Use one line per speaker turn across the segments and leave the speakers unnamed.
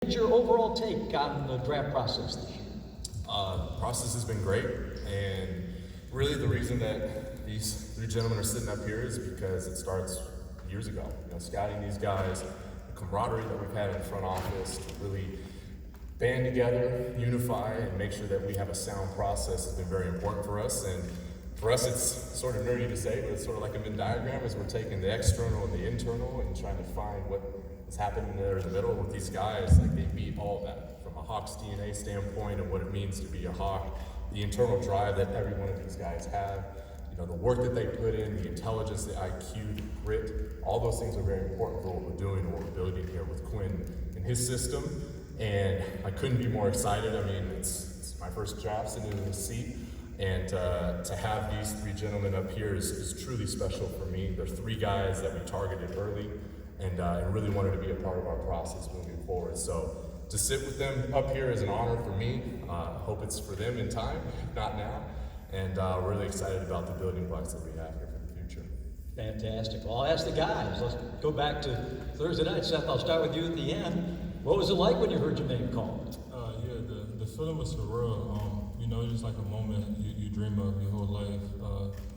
What's your overall take on the draft process this year?
The process has been great, and really the reason that these three gentlemen are sitting up here is because it starts years ago. Scouting these guys, the camaraderie that we've had in the front office to really band together, unify, and make sure that we have a sound process has been very important for us. And for us, it's sort of nerdy to say, but it's sort of like a Venn diagram as we're taking the external and the internal and trying to find what is happening there in the middle with these guys. Like, they beat all of that from a Hawks DNA standpoint and what it means to be a Hawk, the internal drive that every one of these guys have, the work that they put in, the intelligence, the IQ, the grit, all those things are very important for what we're doing and what we're building here with Quinn and his system. And I couldn't be more excited. I mean, it's my first job sitting in this seat. And to have these three gentlemen up here is truly special for me. They're three guys that we targeted early and really wanted to be a part of our process moving forward. So to sit with them up here is an honor for me. Hope it's for them in time, if not now. And really excited about the building blocks that we have here for the future.
Fantastic. Well, I'll ask the guys. Let's go back to Thursday night. Seth, I'll start with you at the end. What was it like when you heard your name called?
The feeling was surreal. It's just like a moment you dream of your whole life.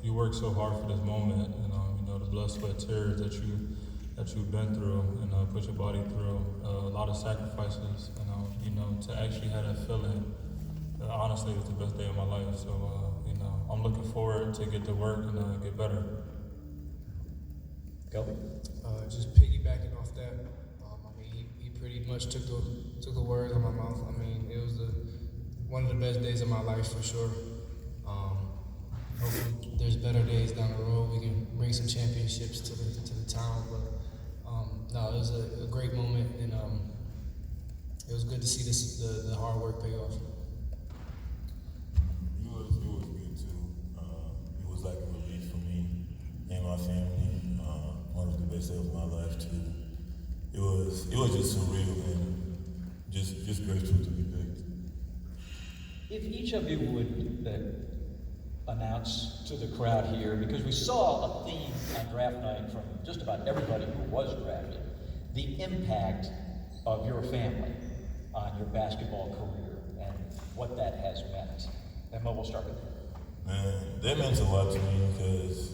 You work so hard for this moment, and the blood, sweat, tears that you've been through, and put your body through a lot of sacrifices. To actually have that feeling, honestly, it was the best day of my life. So I'm looking forward to get to work and get better.
Kobe?
Just piggybacking off that. He pretty much took the words out of my mouth. It was one of the best days of my life for sure. Hopefully there's better days down the road. We can bring some championships to the town. But no, it was a great moment, and it was good to see the hard work pay off.
It was good too. It was like a relief for me and my family. One of the best days of my life too. It was just surreal and just grateful to be picked.
If each of you would announce to the crowd here, because we saw a theme on draft night from just about everybody who was drafted, the impact of your family on your basketball career and what that has meant. And we'll start with you.
Man, that meant a lot to me because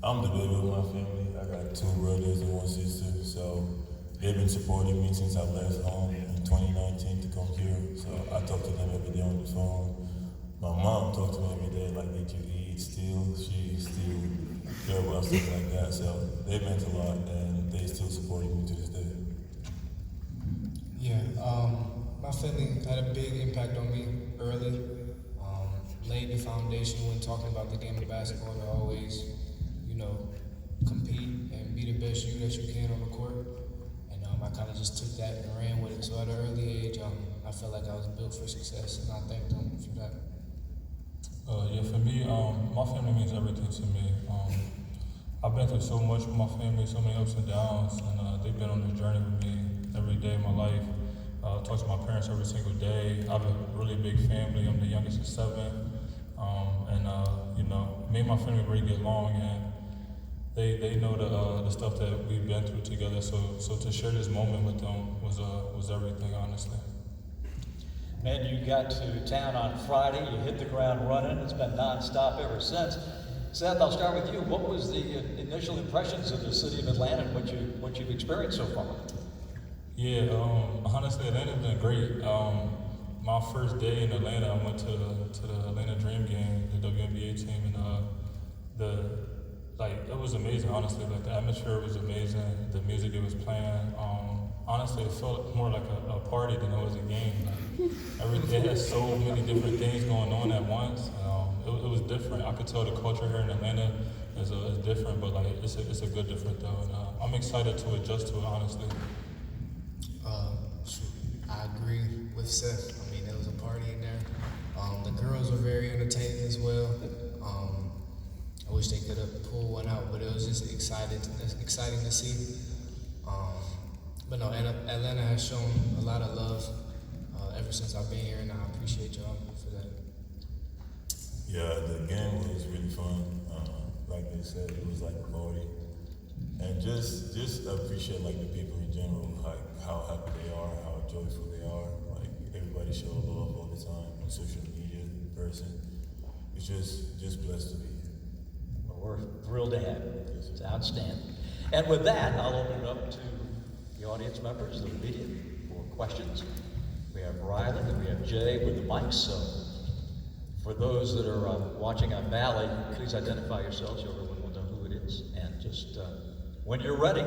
I'm the baby of my family. I got two brothers and one sister, so they've been supporting me since I left home in 2019 to come here. So I talk to them every day on the phone. My mom talks to me every day, like, did you eat still? She still care about stuff like that. So they meant a lot, and they still supporting me to this day.
Yeah, my family had a big impact on me early. Laid the foundation when talking about the game of basketball to always, compete and be the best you that you can on the court. And I kind of just took that and ran with it. So at an early age, I felt like I was built for success, and I thank them for that.
For me, my family means everything to me. I've been through so much with my family, so many ups and downs, and they've been on this journey with me every day of my life. I talk to my parents every single day. I have a really big family. I'm the youngest of 7. Me and my family really get along, and they know the stuff that we've been through together. So to share this moment with them was everything, honestly.
Man, you got to town on Friday. You hit the ground running. It's been nonstop ever since. Seth, I'll start with you. What was the initial impressions of the city of Atlanta and what you've experienced so far?
Yeah, honestly, Atlanta's been great. My first day in Atlanta, I went to the Atlanta Dream game, the WNBA team, and it was amazing. Honestly, the atmosphere was amazing. The music it was playing. Honestly, it felt more like a party than it was a game. It had so many different things going on at once. It was different. I could tell the culture here in Atlanta is different, but it's a good different though. And I'm excited to adjust to it, honestly.
I agree with Seth. There was a party in there. The girls were very entertaining as well. I wish they could have pulled one out, but it was just exciting to see. But no, Atlanta has shown a lot of love ever since I've been here, and I appreciate y'all for that.
Yeah, the game was really fun. Like they said, it was like a party. And just appreciate the people in general, how happy they are, how joyful they are. Like everybody show love all the time on social media, in person. It's just blessed to be here.
Well, we're thrilled to have you. It's outstanding. And with that, I'll open it up to the audience members, the media, for questions. We have Riley and we have Jay with the mics. So for those that are watching on Valley, please identify yourselves so everyone will know who it is. And just when you're ready,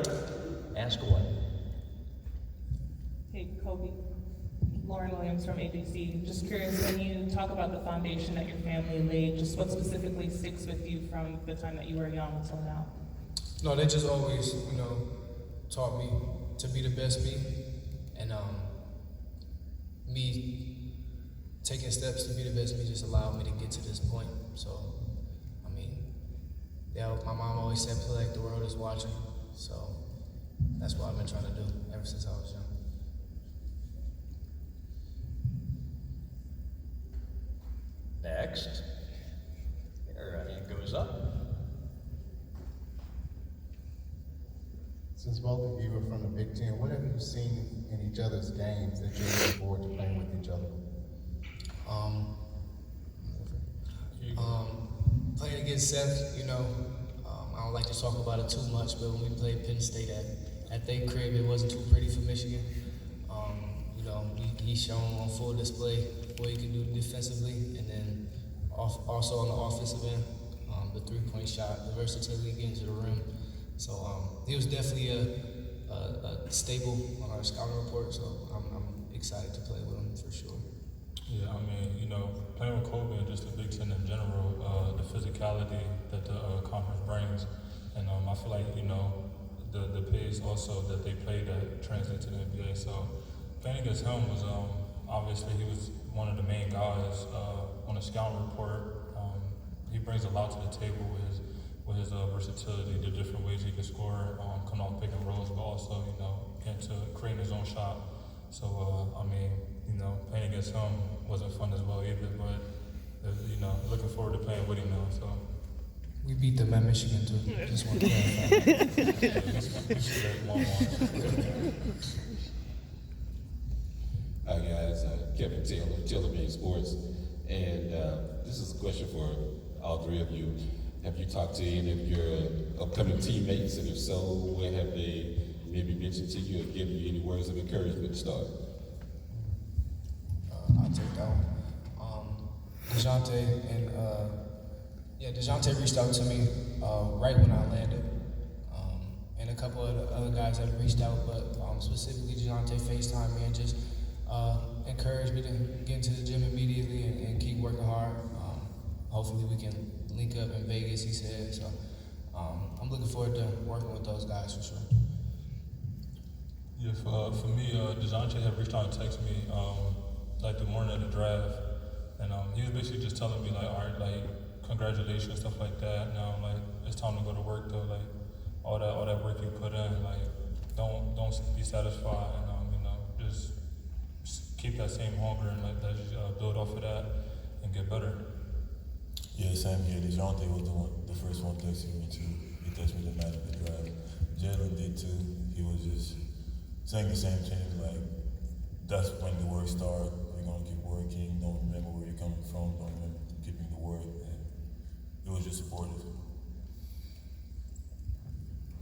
ask away.
Hey, Kobe. Lauren Williams from ABC. Just curious, when you talk about the foundation that your family laid, just what specifically sticks with you from the time that you were young until now?
No, they just always, taught me to be the best me, and me taking steps to be the best me just allowed me to get to this point. So, my mom always said, "Play like the world is watching." So that's what I've been trying to do ever since I was young.
Next. Your hand goes up.
Since both of you are from the Big Ten, what have you seen in each other's games that you're looking forward to playing with each other?
Playing against Seth, I don't like to talk about it too much, but when we played Penn State at their crib, it wasn't too pretty for Michigan. He's shown on full display what he can do defensively, and then also on the offensive end, the three-point shot, the versatility getting to the rim. So he was definitely a staple on our scouting report. So I'm excited to play with him for sure.
Yeah, playing with Kobe and just the Big Ten in general, the physicality that the conference brings, and I feel like the pace also that they play that translates to the NBA. So playing against him was obviously he was one of the main guys on the scouting report. He brings a lot to the table with his versatility, the different ways he can score, coming off pick and rolls, but also into creating his own shot. So playing against him wasn't fun as well either. But looking forward to playing with him now. So
We beat them at Michigan too. Just want to clarify.
Hi guys, Kevin Taylor, Main Sports, and this is a question for all three of you. Have you talked to any of your upcoming teammates, and if so, what have they maybe mentioned to you or given you any words of encouragement to start?
I'll take that one. DeJounte reached out to me right when I landed, and a couple of the other guys have reached out, but specifically DeJounte FaceTimed me and just encouraged me to get into the gym immediately and keep working hard. Hopefully we can link up in Vegas, he said. So I'm looking forward to working with those guys for sure.
Yeah, for me, DeJounte had reached out and texted me like the morning of the draft, and he was basically just telling me like, all right, like congratulations, stuff like that. Now like it's time to go to work though, like all that work you put in, like don't be satisfied, and just keep that same hunger and like that, just build off of that and get better.
Yeah, same here. DeJounte was the first one texting me too. He texted me the night of the draft. Jalen did too. He was just saying the same thing, like that's when the work starts. You're gonna keep working. Don't remember where you're coming from. Don't remember keeping the work. And it was just supportive.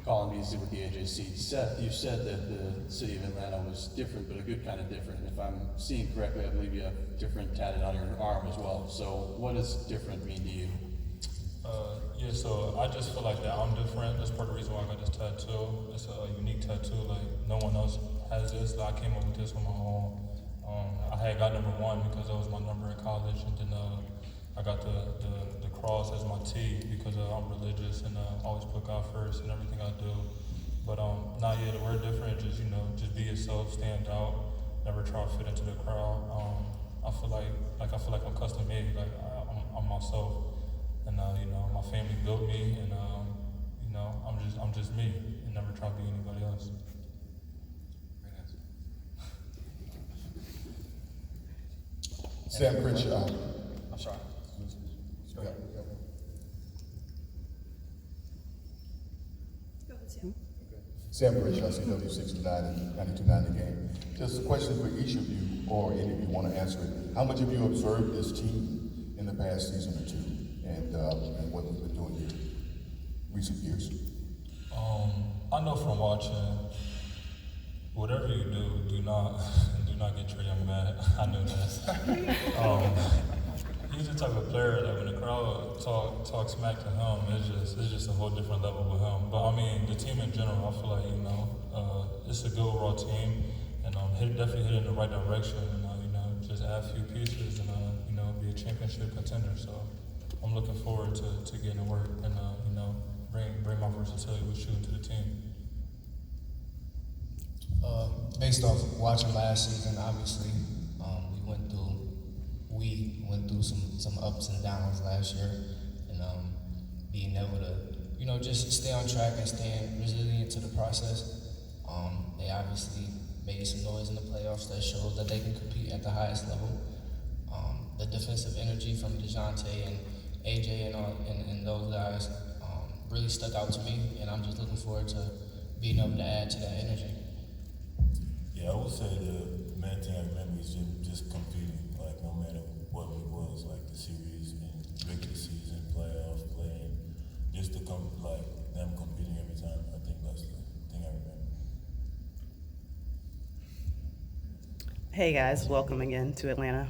Colin Beasley with the AJC. Seth, you said that the city of Atlanta was different, but a good kind of different. If I'm seeing correctly, I believe you have different tatted on your arm as well. So what does different mean to you?
Yeah, so I just feel like that I'm different. That's part of the reason why I got this tattoo. It's a unique tattoo. Like no one else has this. Like, I came up with this on my own. I had got number 1 because that was my number in college, and then I got the cross as my T because I'm religious and always put God first in everything I do. But not yet. We're different. Just just be yourself, stand out, never try to fit into the crowd. I feel like I'm custom made. Like I'm myself, and my family built me, and I'm just me, and never try to be anybody else.
Sam Crenshaw.
I'm sorry.
Go ahead.
Sam Rich, LCW 69 and 92.9 The Game. Just a question for each of you, or any of you want to answer it. How much have you observed this team in the past season or two, and what we've been doing here recent years?
I know from watching, whatever you do not get Trae Young mad. I know that. He's the type of player that when the crowd talk smack to him, it's just a whole different level with him. But I mean, the team in general, I feel like it's a good overall team, and definitely headed in the right direction. And just add a few pieces and be a championship contender. So I'm looking forward to getting to work and bring my versatility with shooting to the team.
Based off watching last season, obviously, we went through some ups and downs last year, and being able to, just stay on track and staying resilient to the process. They obviously made some noise in the playoffs that showed that they can compete at the highest level. The defensive energy from DeJounte and AJ and those guys really stuck out to me, and I'm just looking forward to being able to add to that energy.
Yeah, I would say the main thing I remember is just competing, like no matter what it was, like the series and regular season, playoff, playing, just to them competing every time. I think that's the thing I remember.
Hey guys, welcome again to Atlanta.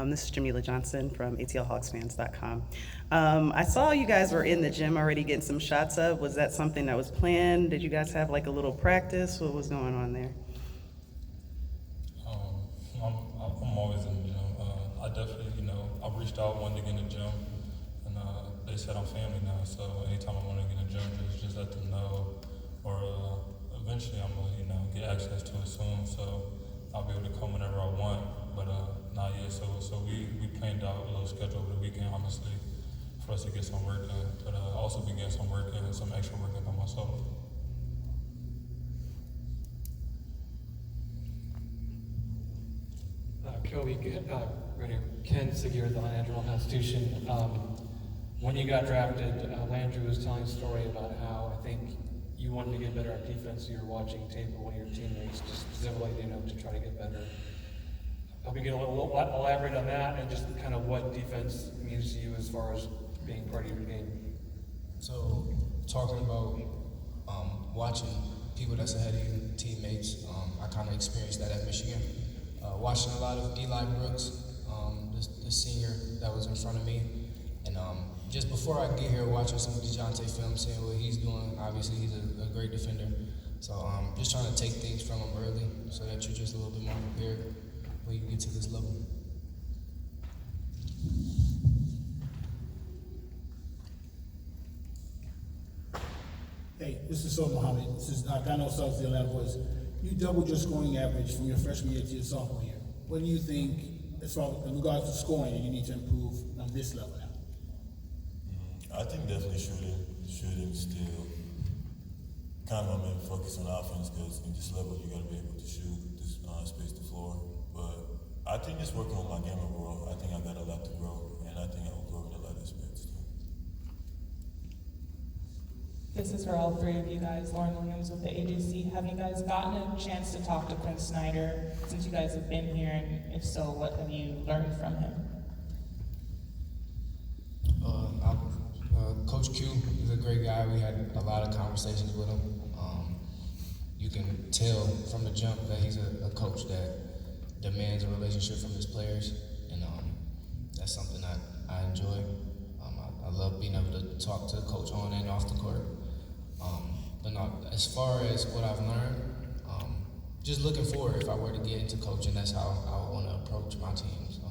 This is Jamila Johnson from ATLHawksFans.com. I saw you guys were in the gym already getting some shots up. Was that something that was planned? Did you guys have like a little practice? What was going on there?
I'm always in the gym. I definitely, I reached out, wanted to get in the gym, and they said I'm family now, so anytime I want to get in the gym, just let them know, or eventually I'm gonna, get access to it soon, so I'll be able to come whenever I want, but not yet. So we planned out a little schedule over the weekend, honestly, for us to get some work in, but I also been getting some work in, some extra work in by myself.
Kobe, right here. Ken Segura, the Landry Constitution. When you got drafted, Landry was telling a story about how I think you wanted to get better at defense, so you were watching tape of one of your teammates, just specifically, to try to get better. Hope you can elaborate on that and just kind of what defense means to you as far as being part of your game.
So, talking about watching people that's ahead of you, teammates, I kind of experienced that at Michigan. Watching a lot of Eli Brooks, the senior that was in front of me, and just before I get here, watching some of DeJounte film, seeing what he's doing. Obviously, he's a great defender. So just trying to take things from him early so that you're just a little bit more prepared when you get to this level.
Hey, this is Mouhamed. This is Dino Suggs, the Atlanta Voice. You doubled your scoring average from your freshman year to your sophomore year. What do you think, as far in regards to scoring, that you need to improve on this level now?
I think definitely shooting still. Kind of my main focus on offense, because in this level you got to be able to shoot, space the floor. But I think just working on my game overall. I think I got a lot to grow, and I think I will grow in a lot of aspects too.
This is for all three of you guys. Lauren Williams with the AJC. Have you guys gotten a chance to talk to Quinn Snyder since you guys have been here? And if so, what have you learned from him?
Coach Q is a great guy. We had a lot of conversations with him. You can tell from the jump that he's a coach that demands a relationship from his players, and that's something I enjoy. I love being able to talk to the coach on and off the court. But no, as far as what I've learned, just looking forward, if I were to get into coaching, that's how I would want to approach my team. So.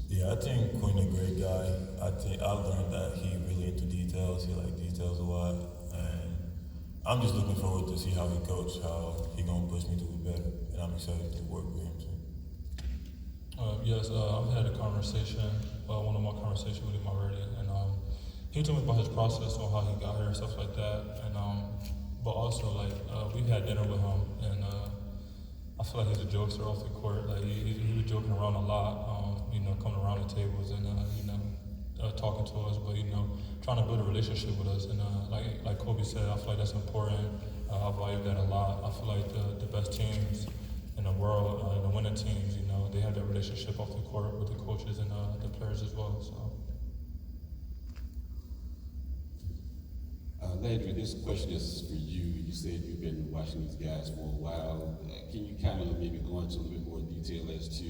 Yeah, I think Quinn a great guy. I think I learned that he really into details. He like details a lot, and I'm just looking forward to see how he coach, how he gonna push me to be better, and I'm excited to work with him too.
Yes, I've had a conversation, one of my conversations with him already, and he told me about his process on how he got here and stuff like that, and but also we've had dinner with him, and I feel like he's a jokester off the court. Like he was joking around a lot, coming around the tables, and talking to us, but trying to build a relationship with us. And like Kobe said, I feel like that's important. I value that a lot. I feel like the best teams in the world, the winning teams, they have that relationship off the court with the coaches and the players as well. So.
Landry, this question is for you. You said you've been watching these guys for a while. Can you kind of maybe go into a little bit more detail as to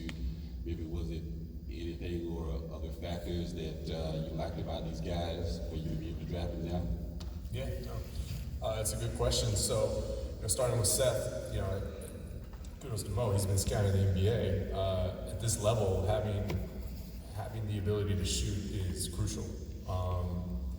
maybe was it anything or other factors that you liked about these guys for you to be able to draft them now?
Yeah, it's a good question. So, starting with Seth, kudos to Mo. He's been scouting the NBA. At this level, having the ability to shoot is crucial.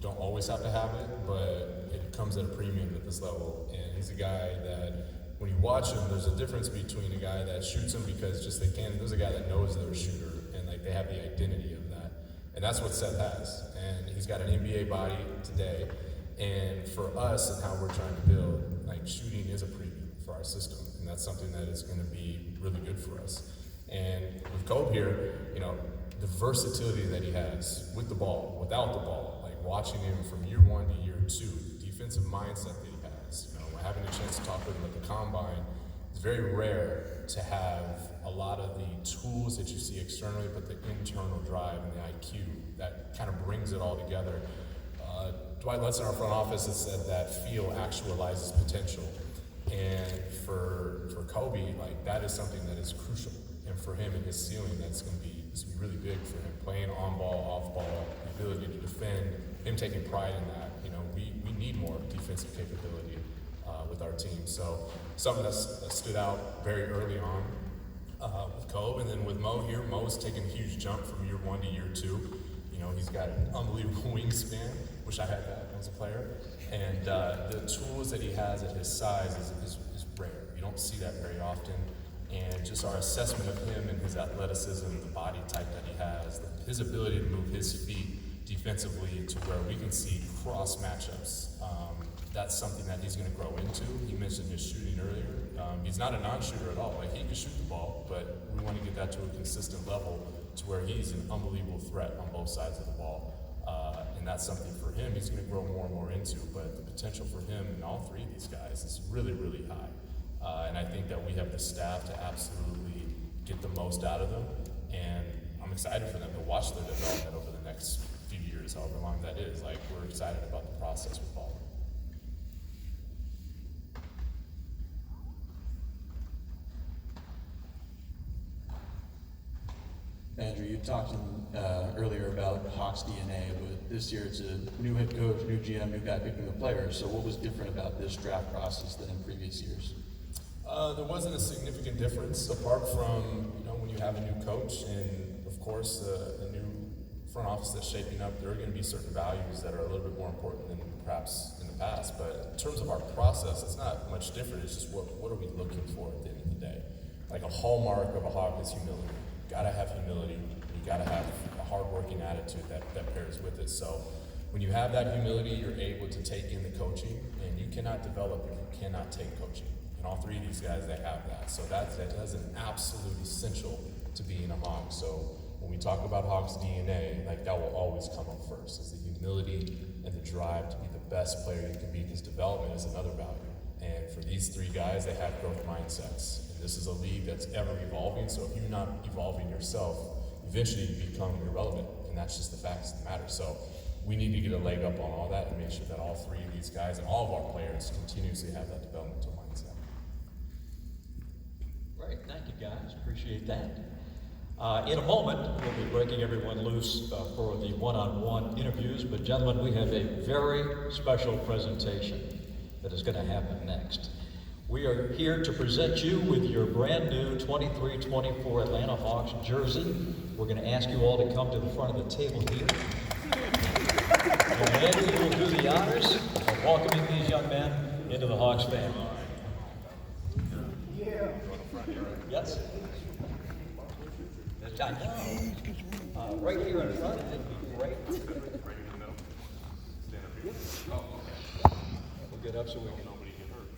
Don't always have to have it, but it comes at a premium at this level. And he's a guy that, when you watch him, there's a difference between a guy that shoots him because just they can. There's a guy that knows they're a shooter, and they have the identity of that. And that's what Seth has. And he's got an NBA body today. And for us and how we're trying to build, shooting is a premium for our system. And that's something that is going to be really good for us. And with Kobe here, the versatility that he has with the ball, without the ball, watching him from year 1 to year 2, the defensive mindset that he has, having a chance to talk with him at the combine, it's very rare to have a lot of the tools that you see externally, but the internal drive and the IQ that kind of brings it all together. Dwight Lutz in our front office has said that feel actualizes potential. And for Kobe, that is something that is crucial. And for him and his ceiling, that's going to be really big for him. Playing on ball, off ball, the ability to defend, him taking pride in that. We need more defensive capability with our team. So something that stood out very early on with Kobe, and then with Mo here, Mo's taken a huge jump from year 1 to year 2. He's got an unbelievable wingspan. Wish I had that as a player. And the tools that he has at his size is rare. You don't see that very often. And just our assessment of him and his athleticism, the body type that he has, his ability to move his feet defensively to where we can see cross matchups. That's something that he's going to grow into. He mentioned his shooting earlier. He's not a non-shooter at all. He can shoot the ball, but we want to get that to a consistent level to where he's an unbelievable threat on both sides of the ball. And that's something for him he's going to grow more and more into. But the potential for him and all three of these guys is really, really high. And I think that we have the staff to absolutely get the most out of them. And I'm excited for them to watch their development over the next few years, however long that is. We're excited about the process with all of them.
Andrew, you talked earlier about Hawks DNA, but this year it's a new head coach, new GM, new guy picking the players. So what was different about this draft process than in previous years?
There wasn't a significant difference apart from, when you have a new coach and, of course, a new front office that's shaping up, there are going to be certain values that are a little bit more important than perhaps in the past. But in terms of our process, it's not much different. It's just what are we looking for at the end of the day? Like a hallmark of a Hawk is humility. You gotta have humility. You gotta have a hard-working attitude that pairs with it. So when you have that humility, you're able to take in the coaching, and you cannot develop if you cannot take coaching. And all three of these guys, they have that. So that is an absolute essential to being a Hawk. So when we talk about Hawks DNA, that will always come up first, is the humility and the drive to be the best player you can be, because development is another value. And for these three guys, they have growth mindsets. This is a league that's ever evolving, so if you're not evolving yourself, eventually you become irrelevant, and that's just the facts of the matter. So we need to get a leg up on all that and make sure that all three of these guys and all of our players continuously have that developmental mindset.
Great, thank you guys, appreciate that. In a moment, we'll be breaking everyone loose for the one-on-one interviews, but gentlemen, we have a very special presentation that is going to happen next. We are here to present you with your brand new 23-24 Atlanta Hawks jersey. We're going to ask you all to come to the front of the table here. And Andrew will do the honors of welcoming these young men into the Hawks family. Yeah. Yes? I know. Right here in front, it'd be great. We'll get up so we can nobody get hurt.